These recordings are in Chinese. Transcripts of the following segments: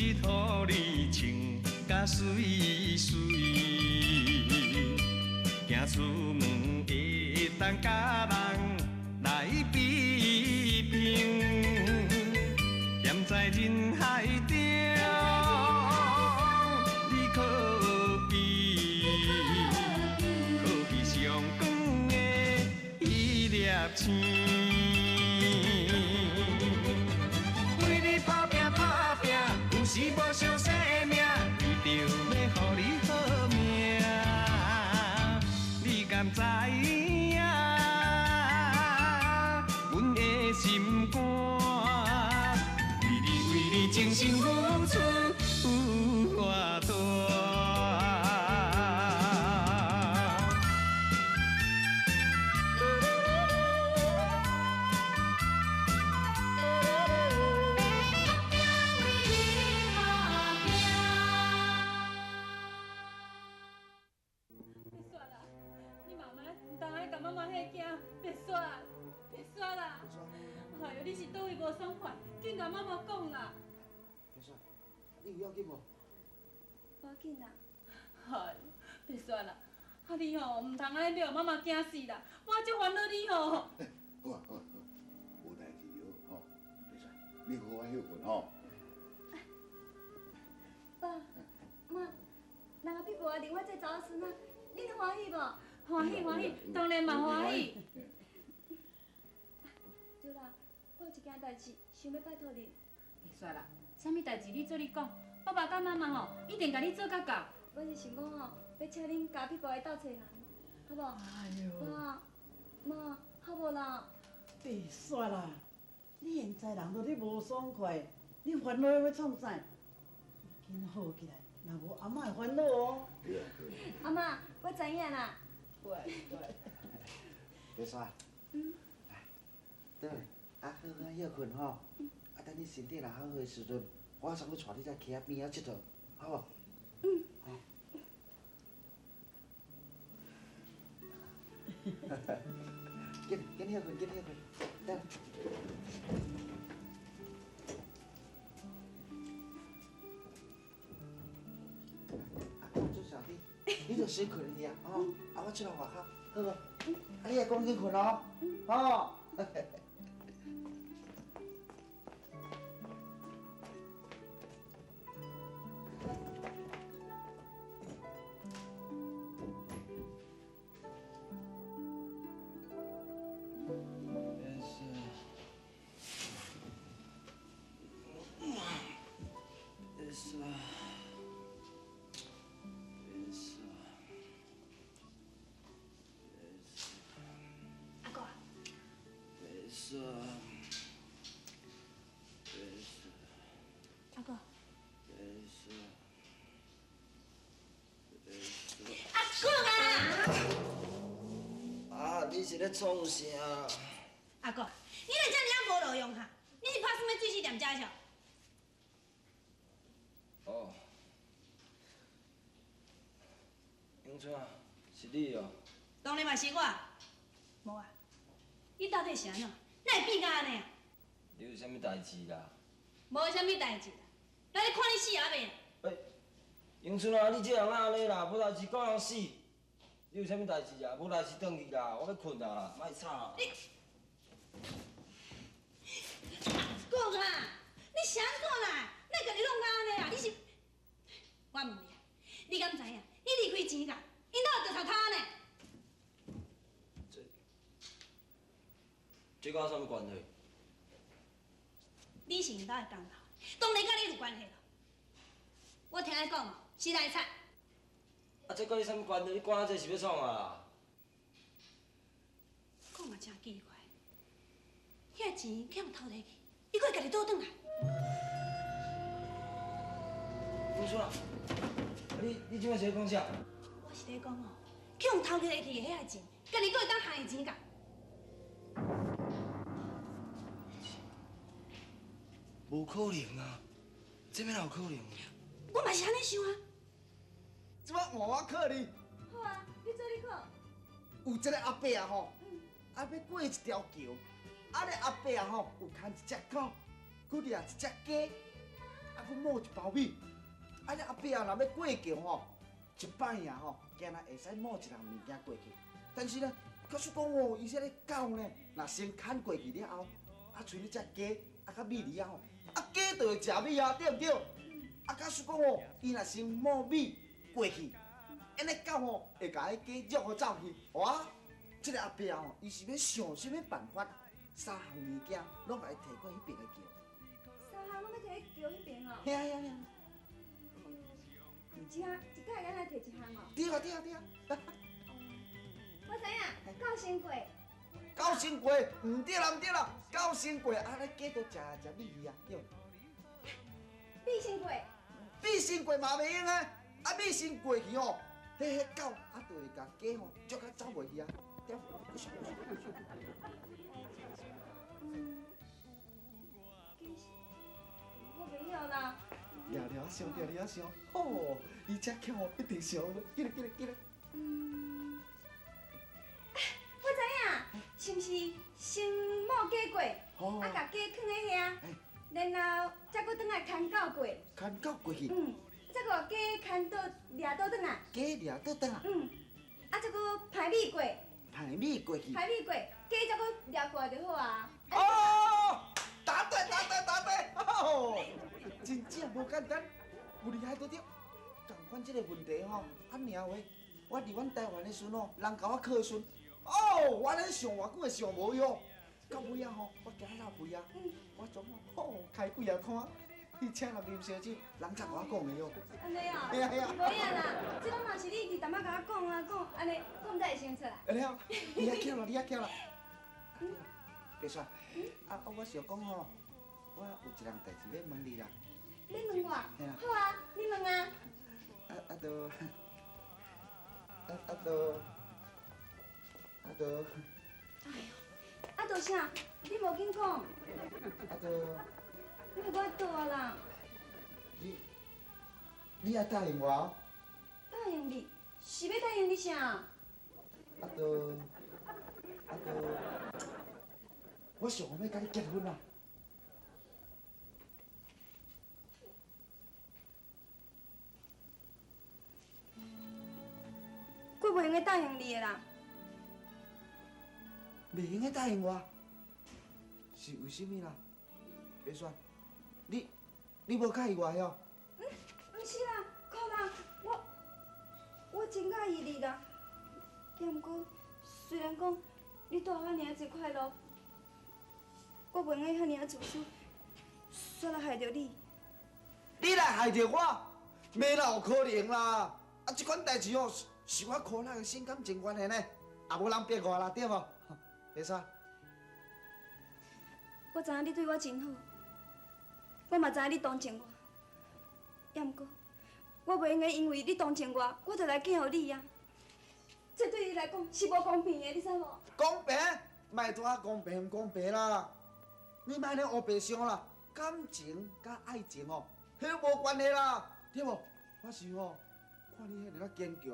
日予你穿甲水水，行出门会当甲人来比拼，站在人海中，你可比上光的一粒星。为你打拼打拼，有时无相生的命，为着要予你好命，你敢知影？阮的心肝，为你精心付出有偌大。哎呦，你是倒位无爽快，紧甲妈妈讲啦。别说，你有要紧无？无要紧啦。哎，别说啦，啊你吼唔通安尼，要妈妈惊死啦！我足烦恼你吼。好啊好啊好啊，无代志哟吼。别说，你好好休困吼。爸妈，人后壁无来认我这查某孙仔，恁欢喜无？欢喜欢喜，当然嘛欢喜。对啦，我有一件代志想要拜托你。别说啦，啥物代志你做你讲，爸爸甲妈妈吼一定甲你做甲到。我是想讲吼，要请恁家壁部来斗找人，好无？哎呦，爸妈，好无啦？别煞啦！你现在人都咧无爽快，你烦恼要创啥？紧好起来，若无阿嬷会烦恼哦。对啊对啊。阿妈，我知影啦。对对。别说，来，倒来，好好休困吼。等你身体若好好的时阵，我送你带你在溪仔边仔佚佗，好无？好。紧休困，紧休困，等。做小弟，你就先困去啊，吼，我出来外口，好无？你也赶紧困哦，吼。阿哥。啊，你是咧创啥？阿哥，你若遮尔无路用哈，你是拍什么水洗店家上？哦，永春啊，是你哦。当然嘛是我。无啊，你到底是安怎？哪会变甲安尼啊？你有啥物代志啦？无啥物代志啦，来咧看你死阿袂？喂，永春啊，你这人安尼啦，无代志讲人死。你有啥物代志啊？无代志转去啦，我要困啦，莫吵。你，讲啊，你是安怎啦？哪甲你弄甲安尼啊？你是，我问你啊，你敢知影？你离开钱甲，因兜就头头呢？这跟我啥物关系？你是因兜的工头，当然甲你有关系咯。我听你讲哦，是来惨。啊，这跟你啥物关系？你管啊这是要创啊？讲嘛真奇怪，遐钱去互偷摕去，伊搁会家己倒转来。永春啊，你即摆是咧讲啥？我是咧讲哦，去互偷摕去的遐钱，家己搁会当还的钱甲。无可能啊！这边哪有可能？我嘛是安尼想啊。即摆换我考你，好啊，你做你考。有一个阿伯啊吼，啊要过一条桥，啊咧阿伯啊吼有牵一只狗，佮掠一只鸡，啊去摸一包米。啊，你阿伯啊，若要过桥吼，一摆呀吼，惊若会使摸一人物件过去。但是呢，假使讲哦，伊说咧狗呢，若先牵过去了后，啊，剩咧只鸡啊甲米粒啊吼，啊鸡就会食米啊，对毋对？啊，假使讲哦，伊若先摸米过去，安尼狗吼会甲迄鸡肉互走去，哇！这个阿伯吼，伊是要想什么办法，三项物件拢甲伊摕过迄边的桥。三项拢要摕去桥迄边哦。嘿啊嘿啊嘿啊！一个敢若摕一项哦。对啊对啊对啊！我知影，九仙过。九仙过，唔对啦唔对啦，九仙过啊，咱鸡都食米鱼啊，对。米仙过。米仙过嘛袂用啊，啊米仙过去吼，迄狗啊就会甲鸡吼捉甲走袂去啊，对。我袂晓啦。聊聊想，聊聊想，吼，伊只巧一定想，记咧记咧记咧。我知影，是毋是先摸鸡过，啊，甲鸡囥喺遐，然后再搁转来牵狗过。牵狗过去。再搁鸡牵倒掠倒转来。鸡掠倒转来。啊，再搁排米过。排米过去。排米过，鸡再搁掠过来就好啊。哦，答对答对答对，哦，真正无简单，有厉害都对。共款这个问题吼，安尔话，我伫阮台湾的时吼，人甲我考的时，哦，我咧上偌久的上无用，到尾啊吼，我行到尾啊，我总吼开几啊摊，去请人啉烧酒，人才甲我讲的哟。安尼哦。嘿啊嘿啊。无影啦，这拢嘛是你伫淡仔甲我讲啊讲，安尼讲才会想出来。会了，你遐巧啦，你遐巧啦。白雪，啊，我想讲吼，我有一样代志要问你啦。你问我？嘿啦。好啊，你问啊。都，啊，都啥？你无紧讲。你给我倒啊啦！你也答应我？答应你？是要答应你啥？我想要甲你结婚啦。我袂用个答应你的啦。袂用个答应我，是为什么啦？白雪，你无介意我哟？毋是啦，可能我真介意你啦。也毋过，虽然讲你带我尔济快乐，我袂用遐尔自私，煞来害着你。你来害着我，袂啦有可能啦！啊，这款代志哦，是我苦难的心甘情愿的呢，也无人逼我啦，对无？白雪，我知影你对我真好，我嘛知影你同情我，也毋过，我袂用个因为你同情我，我就来嫁互你啊！这对你来讲是无公平的，你知无？公平，莫拖公平唔公平啦！你莫咧黑白相啦，感情甲爱情哦，迄无关系啦，对无？我是哦，看你迄个坚强、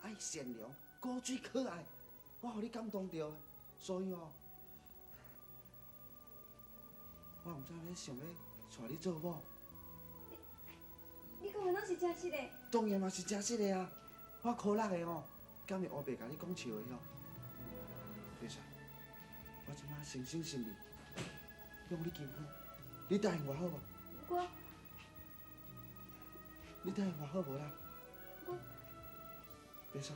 爱善良、古水可爱，我互你感动着，所以哦，我毋知咧想要带你做某。你讲的拢是真实的。当然嘛是真实的啊！我苦力的哦，敢会黑白甲你讲笑的哦。白雪，我即摆诚心诚意向你求婚，你答应我好无？你答应我好无啦？白雪。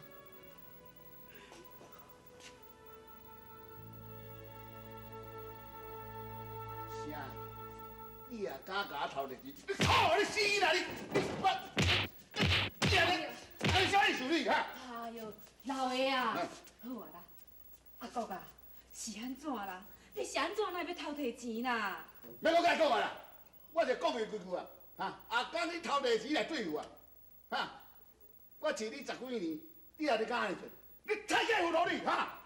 啥？你也敢甲我偷日子？你操你死啦你！你啥意思你哈？哎呦，老爷啊，好啊啦，阿国啊，是安怎啦？你是安怎哪要偷摕钱啦？要我甲你讲啊啦，我就讲伊几句啊，哈，阿公你偷摕钱来对付我，哈，我饲你10几年，你也咧敢安尼做？你太假糊涂你哈！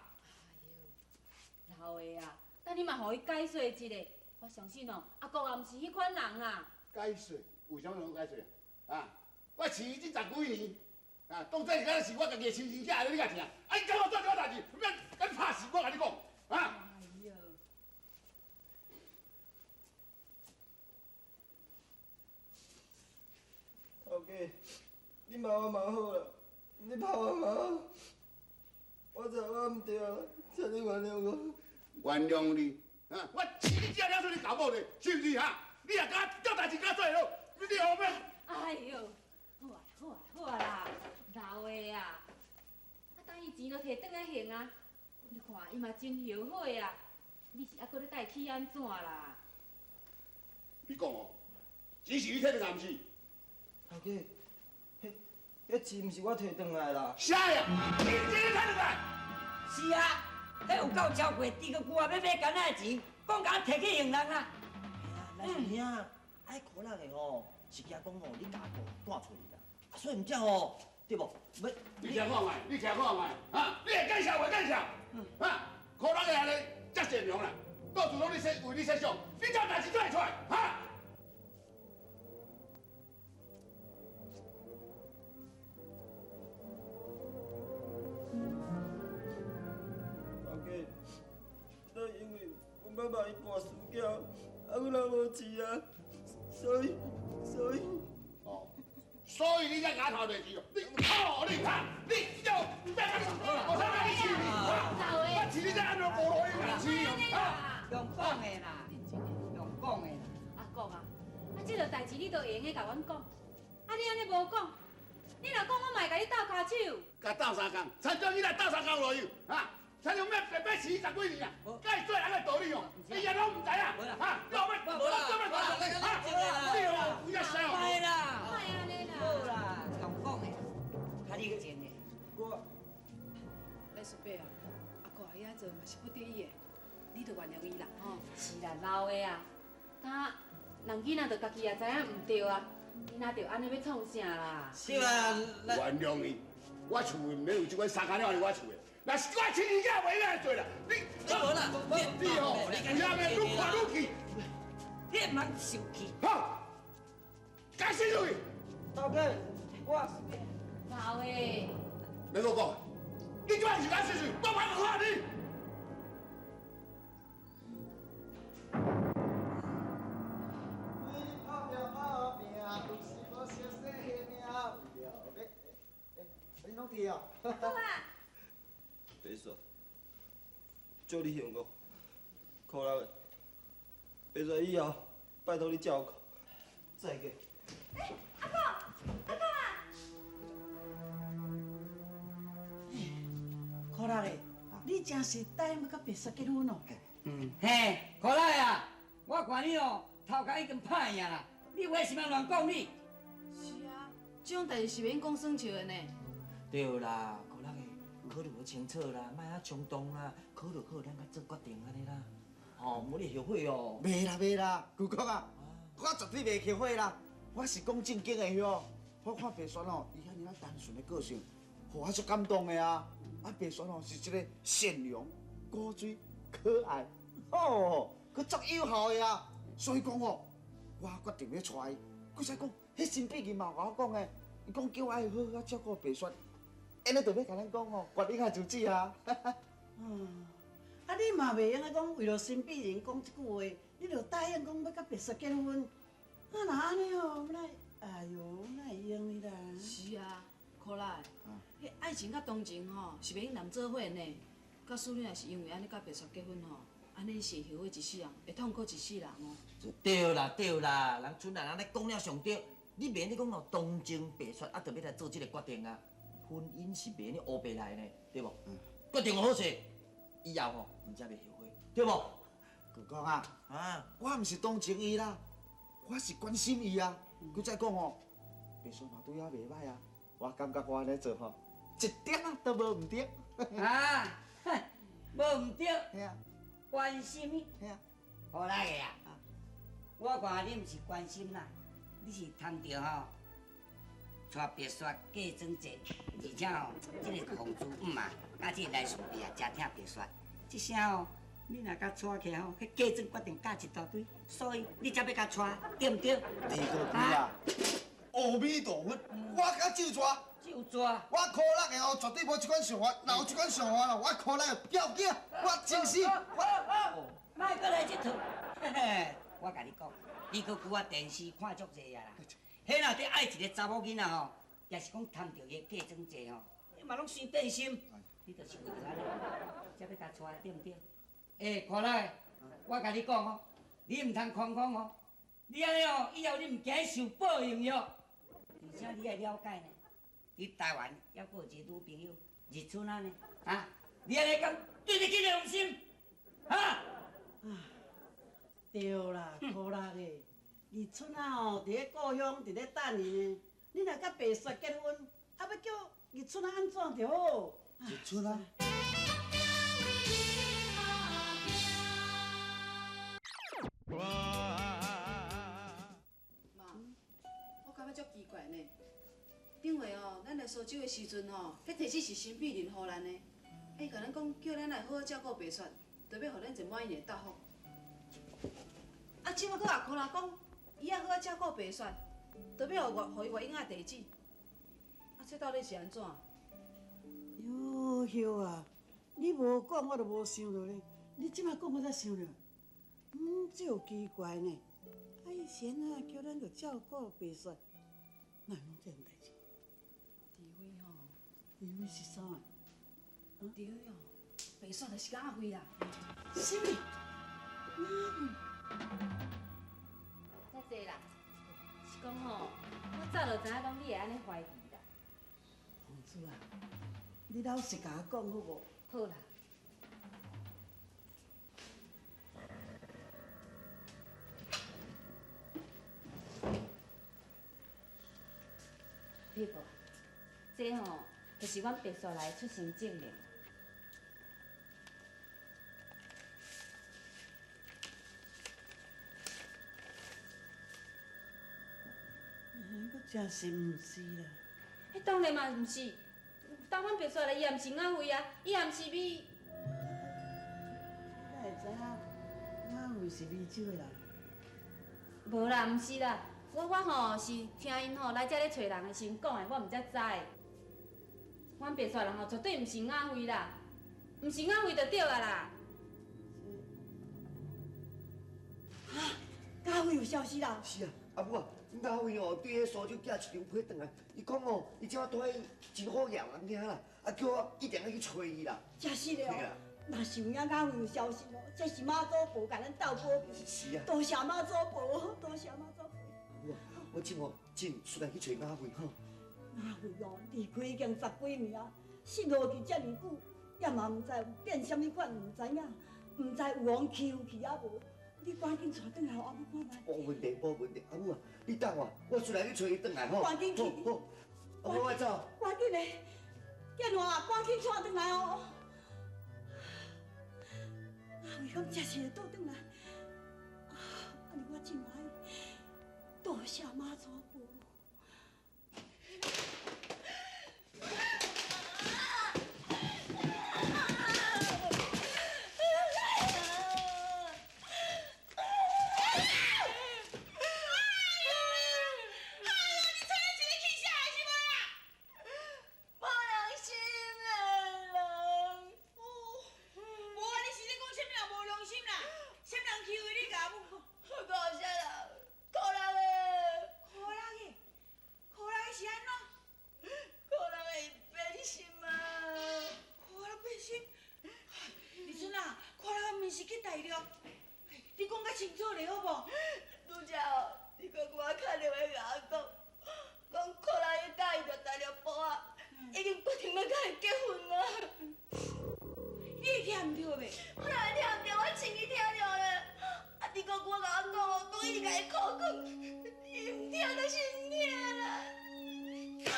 哎呦，老爷啊，等你嘛互伊解释一下，我相信哦，阿国也毋是迄款人啦。解释？为什么要解释？啊，我饲伊这10几年。啊，当这是敢是我家己的亲生囝，你甲听？啊，你跟我做这个代志，免敢拍死我，甲你讲，啊！哎呦，你骂我嘛好啦，你拍我嘛好。我知我唔对啦，请你原谅我。原谅你，啊！我饲你只了出去搞某咧，是不是哈？你也敢叫代志敢做咯？你后面。哎呦，好啊啦，老的啊，等伊钱都摕转来还啊！你看伊嘛真后悔啊，你是还搁咧带去安怎啦？你讲哦，钱是你摕转来，毋是？头家，迄钱毋是我摕转来啦。啥呀？你钱摕转来？是啊，迄有够超过，猪个牛也要买干仔的钱，讲甲摕去用人啊！来兄啊，爱可能的吼，是惊讲吼你家婆赶出去啦，所以毋则吼，对无？要你听看卖，你听看卖，啊！你会干啥话干啥？啊！可能会安尼，遮善良啦，到处拢为你设想，你这代志做会出来？哈！头家，那因为阮妈妈伊跋输囝，啊，阮也无钱啊，所以。哦，所以你才牙头袂记咯？你靠你看，你就别个我才让你饲你，我饲你才安尼无路用啊，饲啊！用讲的啦，用讲的啦。阿公啊，这个代志你都会用个甲阮讲，你安尼无讲，你若讲我嘛会甲你斗骹手。甲斗三工，参照你来斗三工路用，啊！参照咩白白饲10几年啊，甲伊做人个道理哦，你也拢唔知啊，哈！你后尾做咩做啊？你哦，有只小歹啦，莫安尼啦。好啦，用讲的，较认真的。来叔伯啊，阿公阿爷做嘛是不得已的，你着原谅伊啦吼。是啦，老的啊，他人囡仔着家己也知影唔对啊，你哪着安尼要创啥啦？是啊，原谅伊，我厝的免有即款三工了我厝的，若是我亲儿囝袂安做啦，你无啦，你哦，有啥物愈看愈气，你唔通生气。哈！该死出去！头家，我老的，免我讲，你即摆是该死出去，我怕看你。你拢听哦？好啊，白雪，祝你幸福，可能的。白雪以后，拜托你照顾。再见。阿公啊，可乐的，你真是答应要甲白雪结婚哦？嘿，可来啊！我看你哦，头壳已经歹呀啦，你为什么乱讲你？是啊，这种代志是免讲算笑的呢。对啦，可能的，考虑好清楚啦，莫啊冲动啦，考虑好咱才做决定安尼啦。吼，唔会后悔哦。袂啦，舅公啊，我绝对袂后悔啦。我是讲正经的哟。我看白雪哦，伊遐尼啊单纯的个性，互我足感动的啊。啊，白雪哦是一个善良、古锥、可爱，哦，佮足友好的啊。所以讲哦，我决定要娶伊。佮再讲，迄新秘书嘛甲我讲的，伊讲叫我爱好好照顾白雪。安尼就要甲咱讲哦，决定下就止啊。啊，你嘛袂用讲为了新美人讲即句话，你着答应讲要甲白雪结婚。啊，若安尼哦，哎呦，哪会用呢啦？是啊，可来，迄爱情甲同情吼是免男做伙呢。假使你若是因为安尼甲白雪结婚吼，安尼是后悔一世人，会痛苦一世人哦。对啦，人村内人咧讲了上对，你免你讲哦，同情白雪，啊，着要来做这个决定啊。婚姻是免你乌白来呢，对无？决定好势，以后吼，唔则袂后悔，对无？舅公啊，我毋是同情伊啦，我是关心伊啊。佮再讲哦，白雪嘛对我袂歹啊，我感觉我安尼做吼，一点啊都无毋对。啊，无唔对，嘿啊，关心嘿啊，好来个啊！我看你毋是关心啦，你是通着吼，带白雪嫁妆济，而且吼，这个公主啊，甲这个来顺便也真疼白雪。这声吼，你若甲娶起吼，迄嫁妆决定嫁一大堆，所以你才要甲娶，对毋对？你个鬼啊！阿弥陀佛，我甲就抓。就抓。我可乐的哦，绝对无这款想法。若有这款想法咯，我可乐的要紧，我真是。莫搁来这套，嘿嘿，我甲你讲，你搁拄啊电视看足济啊啦。迄迄若伫爱一个查某囡仔吼，也是讲贪着伊嫁妆济吼，你嘛拢生变心，你就是为着安尼，才要甲娶对毋对？看来我甲你讲哦，你毋通空空哦，你安尼哦，以后你毋惊受报应哟。而且你要了解呢，伫台湾还佫有一个女朋友日春啊呢，啊，你安尼讲对你紧用心，啊？对啦，可乐的，日春啊吼，伫咧故乡伫咧等伊呢。你若甲白雪结婚，啊要叫日春啊安怎着好？日春啊。妈，我感觉足奇怪呢。顶回哦，咱来苏州的时阵哦，迄提子是新碧林予咱的，甲咱讲叫咱来好好照顾白雪，就要互咱一满意的答复。啊，即摆佫也可能讲，伊也好好照顾白雪，就要互伊外英仔地址。啊，这到底是安怎？哟哟啊！你无讲我就无想到咧，你即摆讲我才想着，这有奇怪呢。啊，以前啊叫咱着照顾白雪，哪会弄这样代志？除非吼，除非是啥啊？对哦，白雪就是雅慧啦。什么？再坐啦，是讲吼，我早就知影讲你会安尼怀疑啦。公主啊，你老实甲我讲好无？好啦。对无？这吼，就是阮白雪来出生证明。佫真是毋是啦。迄当然嘛毋是，当阮白雪来，伊也毋是雅慧啊，伊也毋是美。哪会知影雅慧是美酒的啦？无啦，毋是啦，我吼是听因吼来遮咧找人的时阵讲的，我毋才知的。阮白雪人吼绝对毋是雅慧啦，毋是雅慧就对啊啦。雅慧有消息啦？是啊，阿母啊，雅慧哦，对迄苏州寄一张批转来，伊讲哦，伊即摆住喺真好养人遐啦，啊叫我一定要去找伊啦。真是的哦，若是有影雅慧有消息哦，这是妈祖婆甲咱斗保庇。是啊。多谢妈祖婆，多谢妈祖婆。阿母啊，我即马真出来去找雅慧吼。雅慧哦，离开已经10几年啊，信落去遮尔久，也嘛毋知有变啥物款，毋知影，毋知有人欺负去啊无？你赶紧带转来，阿母看卖。无问题，无问题。阿母啊，你等我，我出来去找伊转来吼。赶紧去。好，阿母我走。赶紧的，电话赶紧带转来哦。雅慧敢真是会倒转来？安尼我真欢喜，多谢妈祖婆。你讲较清楚咧，好无？拄则哦，你讲我打电话甲我讲，讲可能伊答应着大陆婆啊，已经决定要甲伊结婚啊。你会听毋着袂？我哪会听毋着？我亲耳听着咧。啊，你讲我甲我讲哦，讲伊直甲伊哭讲，伊毋听就是毋听啦。苦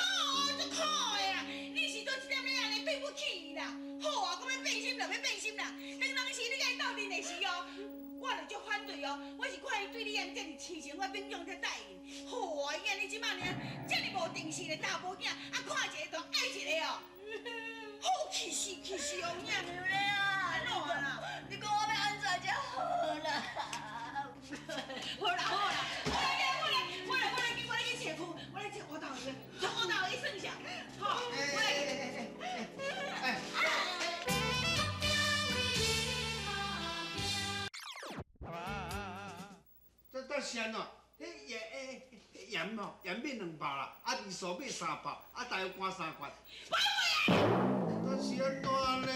就苦的啦，你是倒一点要安尼对不起伊啦？好啊，我要变心啦，要变心啦。当时你甲伊斗阵的时哦。我就足反对哦，我是看伊对你安这么痴情，我勉强才答应。好啊，伊安尼即摆呢，这么无定势的查甫囝，啊看一个就爱一个哦。好气死气死哦，你安怎啦？你讲我要安怎才好啦？好啦好啦，我来去找厝，我来找我头去，找我头去算账，好，我来。这是安怎？迄盐吼，盐买2包啦，啊味素买3包，啊大油干3罐。但是安怎呢？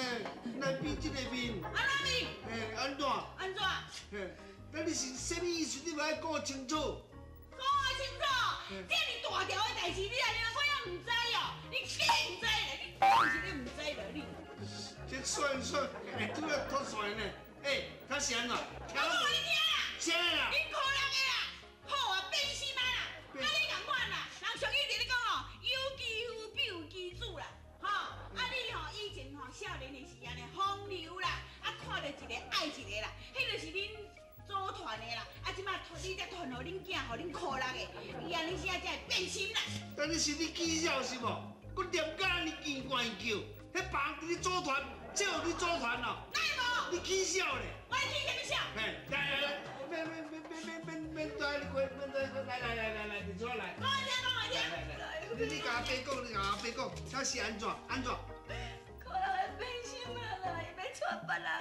咱比这个面。安怎面？嘿，安怎？安怎？嘿，那你是什么意思？你要讲清楚。讲清楚，这么大条的代志，你啊，我也唔知哦，你梗唔知咧，你当是你唔知了你。这算，会拄了脱线呢。他是安怎？我讲你听啦，啥啦？你可人的啦，好啊，变心啊啦，啊你共款啦，人俗语伫咧讲哦，有其父必有其主啦，吼，啊你吼以前吼少年的时安尼风流啦，啊看到一个爱一个啦，迄就是恁组团的啦，啊即摆你才传互恁囝，互恁可人的，伊安尼才会变心啦。但是你技巧是无？我念甲安尼见怪叫，迄别人伫咧组团，这有你组团哦。哪会无？你起笑咧？我起什么笑？嘿，来，免在你过，免在来，你出来。讲我听，你甲阿伯讲，他是安怎？可能会变心啊啦，伊要娶别人啊。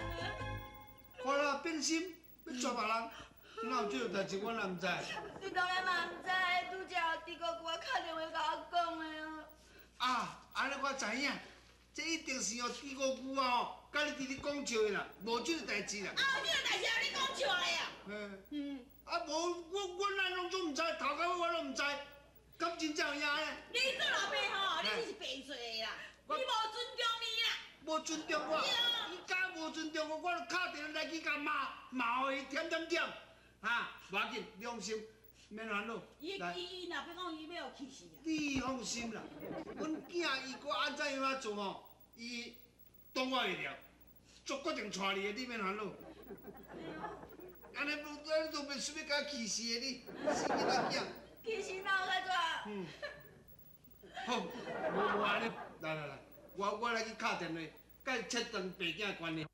看啦，变心，要娶别人，哪有这种代志？我哪唔知。你当然嘛唔知，拄则朱哥哥敲电话甲我讲的啊。啊，安尼我知影，这一定是哦，朱哥哥啊吼，甲你伫咧讲笑的啦，无这个代志啦。啊，有这个代志啊，你讲出来呀？啊无，我哪拢总唔知，头到尾我拢唔知，敢真正有影呢？你做老爸吼，你就是白做的啦，你无尊重你啦。无尊重我，伊敢无尊重我，我就敲电话来去甲骂伊点，哈，无要紧，良心，免烦恼。伊若要讲伊要气死啊！你放心啦，阮囝伊搁安怎样啊做吼，伊当我会了，足决定娶你的，你免烦恼。安尼咱都袂想要甲气死的你，死囡仔囝。气死哪有甲好，无安尼，来，我来去敲电话，甲伊切断爸囝的关系。